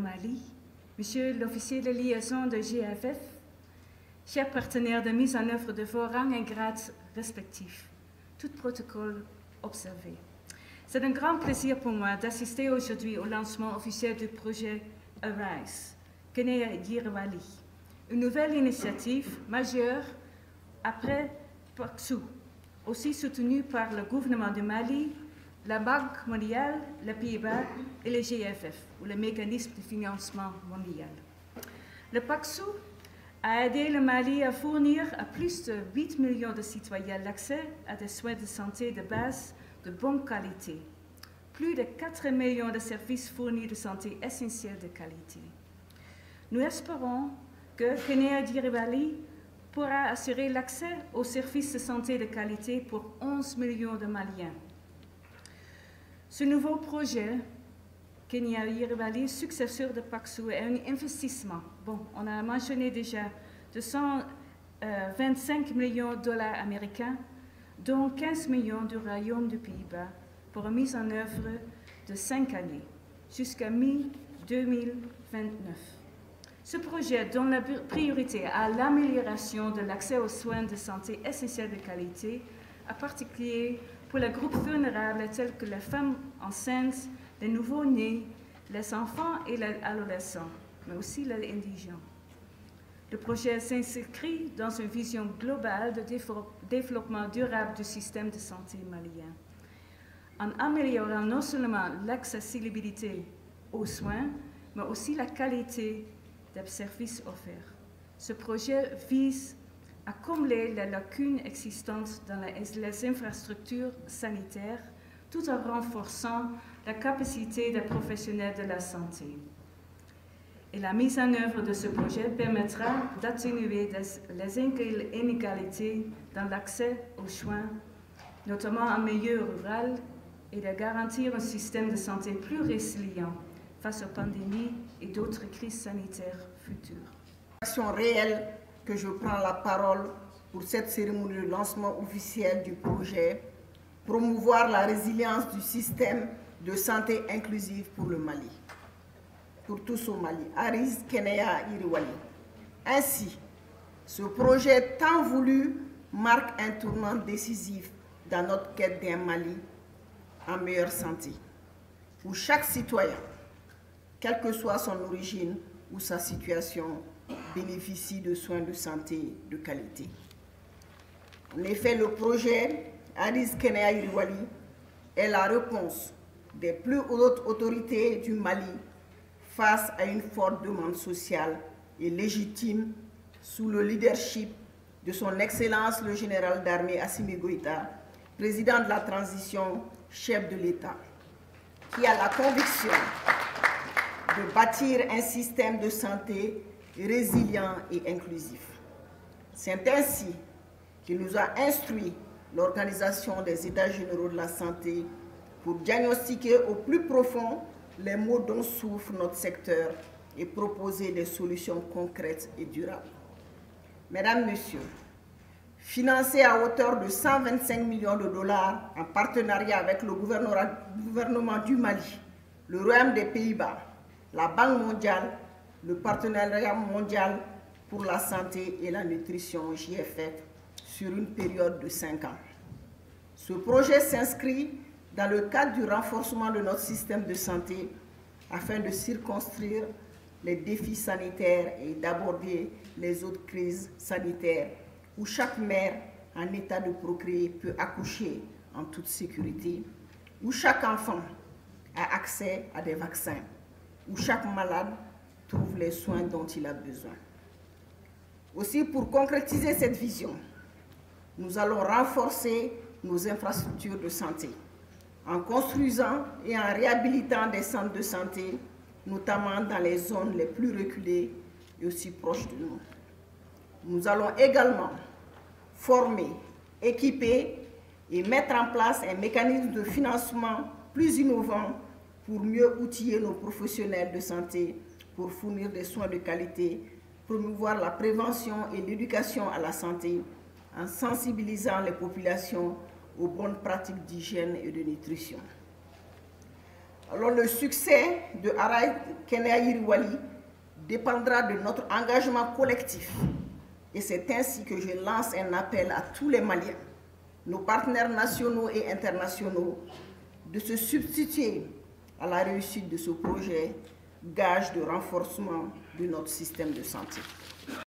Mali, Monsieur l'officier de liaison de GFF, chers partenaires de mise en œuvre de vos rangs et grades respectifs, tout protocole observé. C'est un grand plaisir pour moi d'assister aujourd'hui au lancement officiel du projet ARISE, Kenea Yirawali, une nouvelle initiative majeure après Paksou, aussi soutenue par le gouvernement du Mali, la Banque mondiale, les Pays-Bas et le GFF, ou le mécanisme de financement mondial. Le Paksou a aidé le Mali à fournir à plus de 8 millions de citoyens l'accès à des soins de santé de base de bonne qualité, plus de 4 millions de services fournis de santé essentiels de qualité. Nous espérons que Kenea Yirawali pourra assurer l'accès aux services de santé de qualité pour 11 millions de Maliens. Ce nouveau projet, Kenea Yirawali, successeur de Paksou, est un investissement. Bon, on a mentionné déjà de 125 millions de dollars américains, dont 15 millions du Royaume des Pays-Bas, pour une mise en œuvre de 5 années, jusqu'à mi-2029. Ce projet donne la priorité à l'amélioration de l'accès aux soins de santé essentiels de qualité, en particulier pour les groupes vulnérables tels que les femmes enceintes, les nouveau-nés, les enfants et les adolescents, mais aussi les indigents. Le projet s'inscrit dans une vision globale de développement durable du système de santé malien, en améliorant non seulement l'accessibilité aux soins, mais aussi la qualité des services offerts. Ce projet vise à combler les lacunes existantes dans les infrastructures sanitaires tout en renforçant la capacité des professionnels de la santé. Et la mise en œuvre de ce projet permettra d'atténuer les inégalités dans l'accès aux soins, notamment en milieu rural, et de garantir un système de santé plus résilient face aux pandémies et d'autres crises sanitaires futures. Action réelle que je prends la parole pour cette cérémonie de lancement officiel du projet, promouvoir la résilience du système de santé inclusive pour le Mali, pour tous au Mali, ARISE Kenea Yirawali. Ainsi, ce projet tant voulu marque un tournant décisif dans notre quête d'un Mali en meilleure santé, où chaque citoyen, quelle que soit son origine ou sa situation, bénéficie de soins de santé de qualité. En effet, le projet ARISE Kenea Yirawali est la réponse des plus hautes autorités du Mali face à une forte demande sociale et légitime sous le leadership de son Excellence le général d'armée Assimi Goïta, président de la transition, chef de l'État, qui a la conviction de bâtir un système de santé résilient et inclusif. C'est ainsi qu'il nous a instruit l'Organisation des États généraux de la santé pour diagnostiquer au plus profond les maux dont souffre notre secteur et proposer des solutions concrètes et durables. Mesdames, Messieurs, financé à hauteur de 125 millions de dollars en partenariat avec le gouvernement du Mali, le Royaume des Pays-Bas, la Banque mondiale, le Partenariat mondial pour la santé et la nutrition GFF sur une période de 5 ans. Ce projet s'inscrit dans le cadre du renforcement de notre système de santé afin de circonscrire les défis sanitaires et d'aborder les autres crises sanitaires où chaque mère en état de procréer peut accoucher en toute sécurité, où chaque enfant a accès à des vaccins, où chaque malade trouve les soins dont il a besoin. Aussi, pour concrétiser cette vision, nous allons renforcer nos infrastructures de santé en construisant et en réhabilitant des centres de santé, notamment dans les zones les plus reculées et aussi proches de nous. Nous allons également former, équiper et mettre en place un mécanisme de financement plus innovant pour mieux outiller nos professionnels de santé pour fournir des soins de qualité, promouvoir la prévention et l'éducation à la santé en sensibilisant les populations aux bonnes pratiques d'hygiène et de nutrition. Alors le succès de Araï Kenayiriwali dépendra de notre engagement collectif. Et c'est ainsi que je lance un appel à tous les Maliens, nos partenaires nationaux et internationaux, de se substituer à la réussite de ce projet, gage de renforcement de notre système de santé.